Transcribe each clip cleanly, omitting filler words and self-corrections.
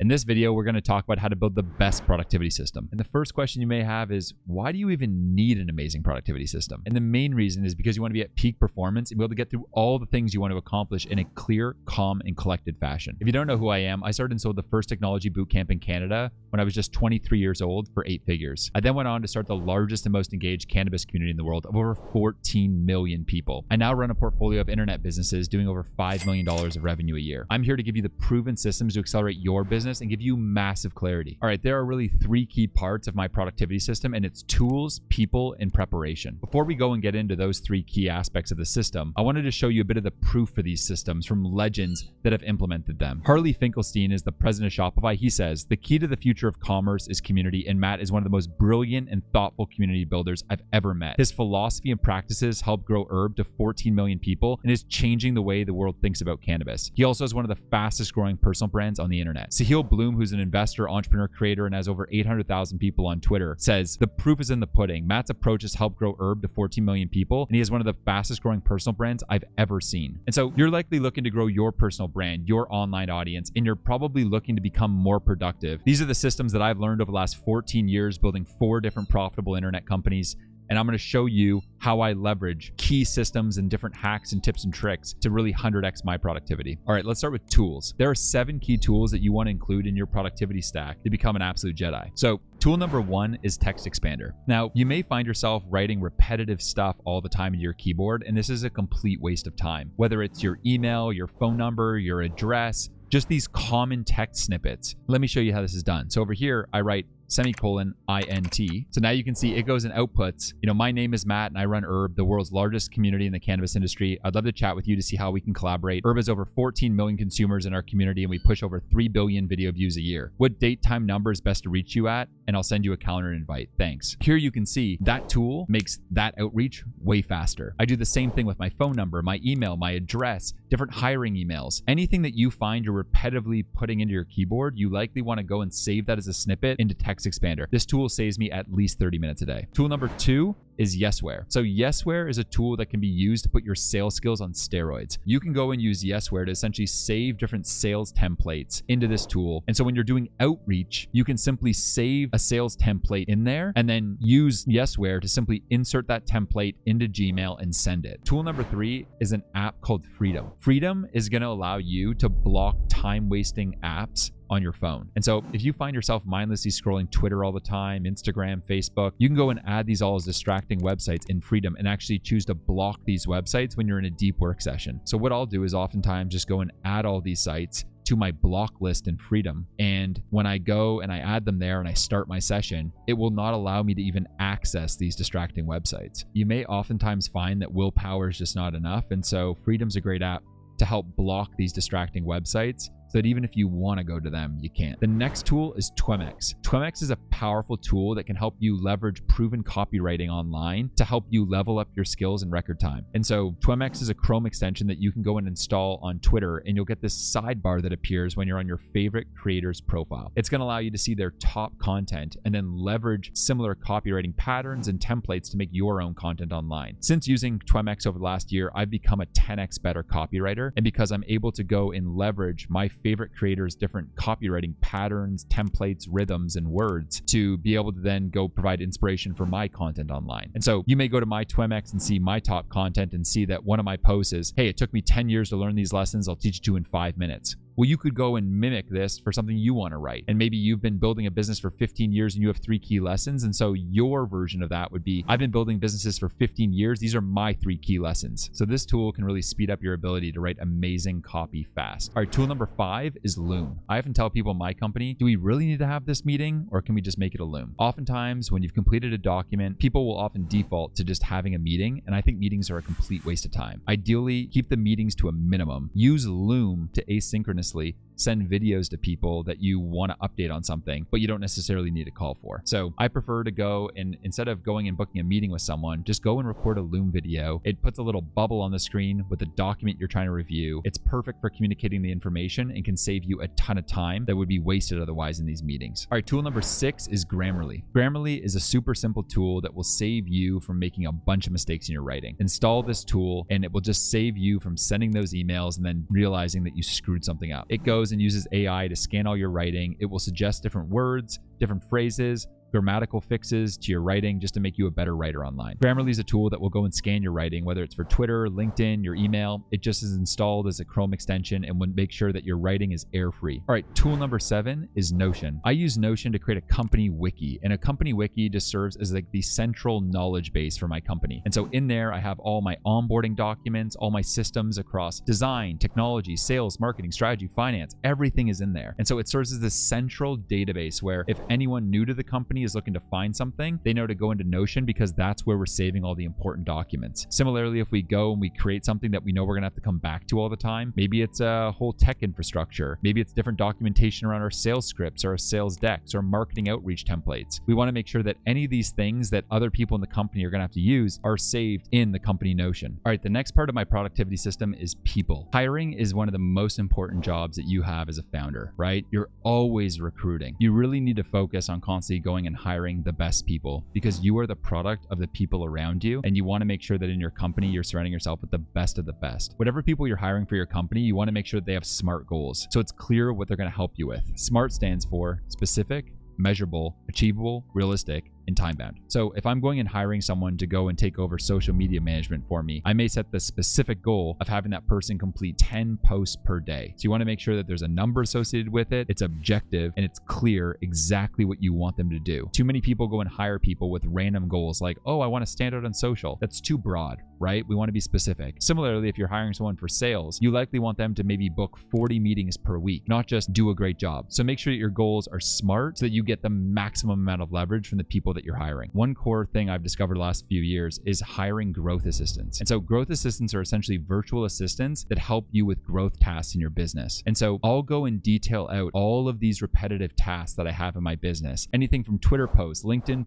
In this video, we're going to talk about how to build the best productivity system. And the first question you may have is, why do you even need an amazing productivity system? And the main reason is because you want to be at peak performance and be able to get through all the things you want to accomplish in a clear, calm, and collected fashion. If you don't know who I am, I started and sold the first technology bootcamp in Canada when I was just 23 years old for 8 figures. I then went on to start the largest and most engaged cannabis community in the world of over 14 million people. I now run a portfolio of internet businesses doing over $5 million of revenue a year. I'm here to give you the proven systems to accelerate your business and give you massive clarity. All right, there are really 3 key parts of my productivity system, and it's tools, people, and preparation. Before we go and get into those 3 key aspects of the system, I wanted to show you a bit of the proof for these systems from legends that have implemented them. Harley Finkelstein is the president of Shopify. He says, "The key to the future of commerce is community, and Matt is one of the most brilliant and thoughtful community builders I've ever met. His philosophy and practices help grow Herb to 14 million people and is changing the way the world thinks about cannabis. He also has one of the fastest growing personal brands on the internet." Sahil Bloom, who's an investor, entrepreneur, creator, and has over 800,000 people on Twitter, says, "The proof is in the pudding. Matt's approach has helped grow Herb to 14 million people, and he has one of the fastest growing personal brands I've ever seen." And so you're likely looking to grow your personal brand, your online audience, and you're probably looking to become more productive. These are the systems that I've learned over the last 14 years building 4 different profitable internet companies. And I'm going to show you how I leverage key systems and different hacks and tips and tricks to really 100x my productivity. All right, let's start with tools. There are 7 key tools that you want to include in your productivity stack to become an absolute Jedi. So tool number 1 is Text Expander. Now, you may find yourself writing repetitive stuff all the time into your keyboard, and this is a complete waste of time. Whether it's your email, your phone number, your address, just these common text snippets. Let me show you how this is done. So over here, I write ;INT. So now you can see it goes and outputs. My name is Matt and I run Herb, the world's largest community in the cannabis industry. I'd love to chat with you to see how we can collaborate. Herb has over 14 million consumers in our community and we push over 3 billion video views a year. What date, time, number is best to reach you at? And I'll send you a calendar invite. Thanks. Here you can see that tool makes that outreach way faster. I do the same thing with my phone number, my email, my address, different hiring emails. Anything that you find you're repetitively putting into your keyboard, you likely want to go and save that as a snippet into Text Expander. This tool saves me at least 30 minutes a day. Tool number 2 is YesWare. So YesWare is a tool that can be used to put your sales skills on steroids. You can go and use YesWare to essentially save different sales templates into this tool. And so when you're doing outreach, you can simply save a sales template in there and then use YesWare to simply insert that template into Gmail and send it. Tool number 3 is an app called Freedom. Freedom is going to allow you to block time-wasting apps on your phone. And so if you find yourself mindlessly scrolling Twitter all the time, Instagram, Facebook, you can go and add these all as distracting websites in Freedom and actually choose to block these websites when you're in a deep work session. So what I'll do is oftentimes just go and add all these sites to my block list in Freedom. And when I go and I add them there and I start my session, it will not allow me to even access these distracting websites. You may oftentimes find that willpower is just not enough. And so Freedom's a great app to help block these distracting websites so that even if you want to go to them, you can't. The next tool is Twemex. Twemex is a powerful tool that can help you leverage proven copywriting online to help you level up your skills in record time. And so Twemex is a Chrome extension that you can go and install on Twitter, and you'll get this sidebar that appears when you're on your favorite creator's profile. It's going to allow you to see their top content and then leverage similar copywriting patterns and templates to make your own content online. Since using Twemex over the last year, I've become a 10x better copywriter. And because I'm able to go and leverage my favorite creators' different copywriting patterns, templates, rhythms, and words to be able to then go provide inspiration for my content online. And so you may go to my Twemex and see my top content and see that one of my posts is, "Hey, it took me 10 years to learn these lessons. I'll teach it to you in 5 minutes." Well, you could go and mimic this for something you want to write. And maybe you've been building a business for 15 years and you have 3 key lessons. And so your version of that would be, "I've been building businesses for 15 years. These are my 3 key lessons." So this tool can really speed up your ability to write amazing copy fast. All right, tool number 5 is Loom. I often tell people in my company, do we really need to have this meeting or can we just make it a Loom? Oftentimes when you've completed a document, people will often default to just having a meeting. And I think meetings are a complete waste of time. Ideally, keep the meetings to a minimum. Use Loom to asynchronously send videos to people that you want to update on something, but you don't necessarily need a call for. So I prefer to go and instead of going and booking a meeting with someone, just go and record a Loom video. It puts a little bubble on the screen with the document you're trying to review. It's perfect for communicating the information and can save you a ton of time that would be wasted otherwise in these meetings. All right, tool number 6 is Grammarly. Grammarly is a super simple tool that will save you from making a bunch of mistakes in your writing. Install this tool and it will just save you from sending those emails and then realizing that you screwed something up. It goes goes and uses AI to scan all your writing. It will suggest different words, different phrases, grammatical fixes to your writing just to make you a better writer online. Grammarly is a tool that will go and scan your writing, whether it's for Twitter, LinkedIn, your email. It just is installed as a Chrome extension and will make sure that your writing is error-free. All right, tool number 7 is Notion. I use Notion to create a company wiki, and a company wiki just serves as like the central knowledge base for my company. And so in there, I have all my onboarding documents, all my systems across design, technology, sales, marketing, strategy, finance, everything is in there. And so it serves as this central database where if anyone new to the company is looking to find something, they know to go into Notion because that's where we're saving all the important documents. Similarly, if we go and we create something that we know we're gonna have to come back to all the time, maybe it's a whole tech infrastructure, maybe it's different documentation around our sales scripts or our sales decks or marketing outreach templates. We wanna make sure that any of these things that other people in the company are gonna have to use are saved in the company Notion. All right, the next part of my productivity system is people. Hiring is one of the most important jobs that you have as a founder, right? You're always recruiting. You really need to focus on constantly going and hiring the best people because you are the product of the people around you, and you want to make sure that in your company you're surrounding yourself with the best of the best. Whatever people you're hiring for your company, you want to make sure that they have SMART goals, so it's clear what they're going to help you with. SMART stands for specific, measurable, achievable, realistic, and time bound. So if I'm going and hiring someone to go and take over social media management for me, I may set the specific goal of having that person complete 10 posts per day. So you want to make sure that there's a number associated with it, it's objective, and it's clear exactly what you want them to do. Too many people go and hire people with random goals like, oh, I want to stand out on social. That's too broad, right? We want to be specific. Similarly, if you're hiring someone for sales, you likely want them to maybe book 40 meetings per week, not just do a great job. So make sure that your goals are smart so that you get the maximum amount of leverage from the people that you're hiring. One core thing I've discovered the last few years is hiring growth assistants. And so growth assistants are essentially virtual assistants that help you with growth tasks in your business. And so I'll go and detail out all of these repetitive tasks that I have in my business. Anything from Twitter posts, LinkedIn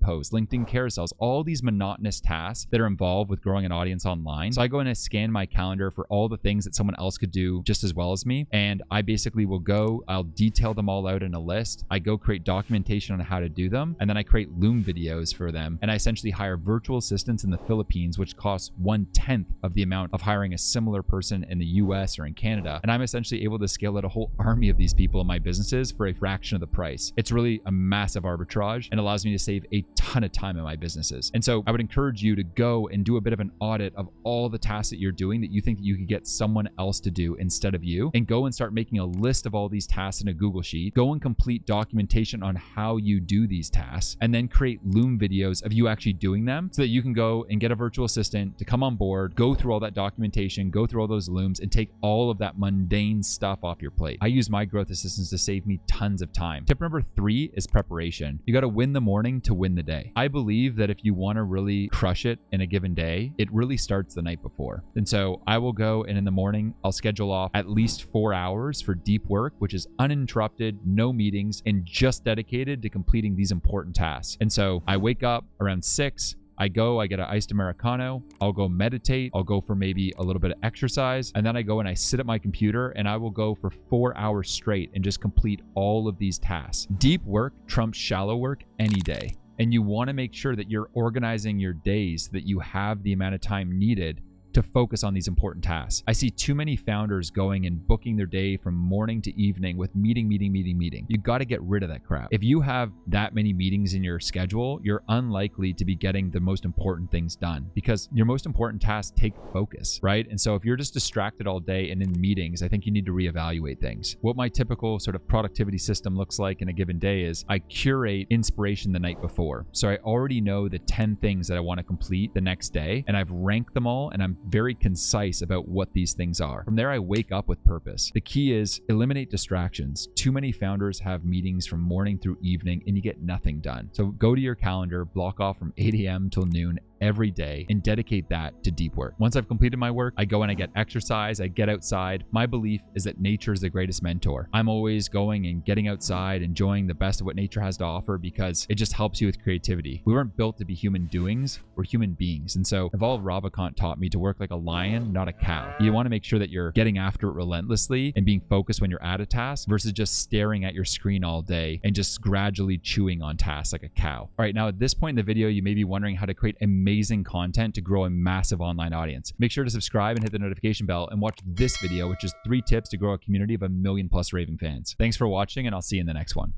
carousels, all these monotonous tasks that are involved with growing an audience online. So I go and I scan my calendar for all the things that someone else could do just as well as me. And I basically will go, I'll detail them all out in a list. I go create documentation on how to do them. And then I create Loom videos for them. And I essentially hire virtual assistants in the Philippines, which costs 1/10 of the amount of hiring a similar person in the US or in Canada. And I'm essentially able to scale out a whole army of these people in my businesses for a fraction of the price. It's really a massive arbitrage and allows me to save a ton of time in my businesses. And so I would encourage you to go and do a bit of an audit of all the tasks that you're doing that you think that you could get someone else to do instead of you, and go and start making a list of all these tasks in a Google Sheet. Go and complete documentation on how you do these tasks, and then create Loom videos of you actually doing them so that you can go and get a virtual assistant to come on board, go through all that documentation, go through all those Looms, and take all of that mundane stuff off your plate. I use my growth assistants to save me tons of time. Tip number 3 is preparation. You got to win the morning to win the day. I believe that if you want to really crush it in a given day, it really starts the night before. And so I will go and in the morning, I'll schedule off at least 4 hours for deep work, which is uninterrupted, no meetings, and just dedicated to completing these important tasks. And so I wake up around 6, I get an iced Americano, I'll go meditate, I'll go for maybe a little bit of exercise, and then I go and I sit at my computer and I will go for 4 hours straight and just complete all of these tasks. Deep work trumps shallow work any day. And you want to make sure that you're organizing your days so that you have the amount of time needed to focus on these important tasks. I see too many founders going and booking their day from morning to evening with meeting. You got to get rid of that crap. If you have that many meetings in your schedule, you're unlikely to be getting the most important things done because your most important tasks take focus, right? And so if you're just distracted all day and in meetings, I think you need to reevaluate things. What my typical sort of productivity system looks like in a given day is I curate inspiration the night before. So I already know the 10 things that I want to complete the next day, and I've ranked them all, and I'm very concise about what these things are. From there, I wake up with purpose. The key is eliminate distractions. Too many founders have meetings from morning through evening and you get nothing done. So go to your calendar, block off from 8 a.m. till noon every day and dedicate that to deep work. Once I've completed my work, I go and I get exercise, I get outside. My belief is that nature is the greatest mentor. I'm always going and getting outside, enjoying the best of what nature has to offer because it just helps you with creativity. We weren't built to be human doings, we're human beings. And so Evolve Ravikant taught me to work like a lion, not a cow. You want to make sure that you're getting after it relentlessly and being focused when you're at a task versus just staring at your screen all day and just gradually chewing on tasks like a cow. All right, now at this point in the video, you may be wondering how to create a amazing content to grow a massive online audience. Make sure to subscribe and hit the notification bell and watch this video, which is 3 tips to grow a community of 1 million+ raving fans. Thanks for watching, and I'll see you in the next one.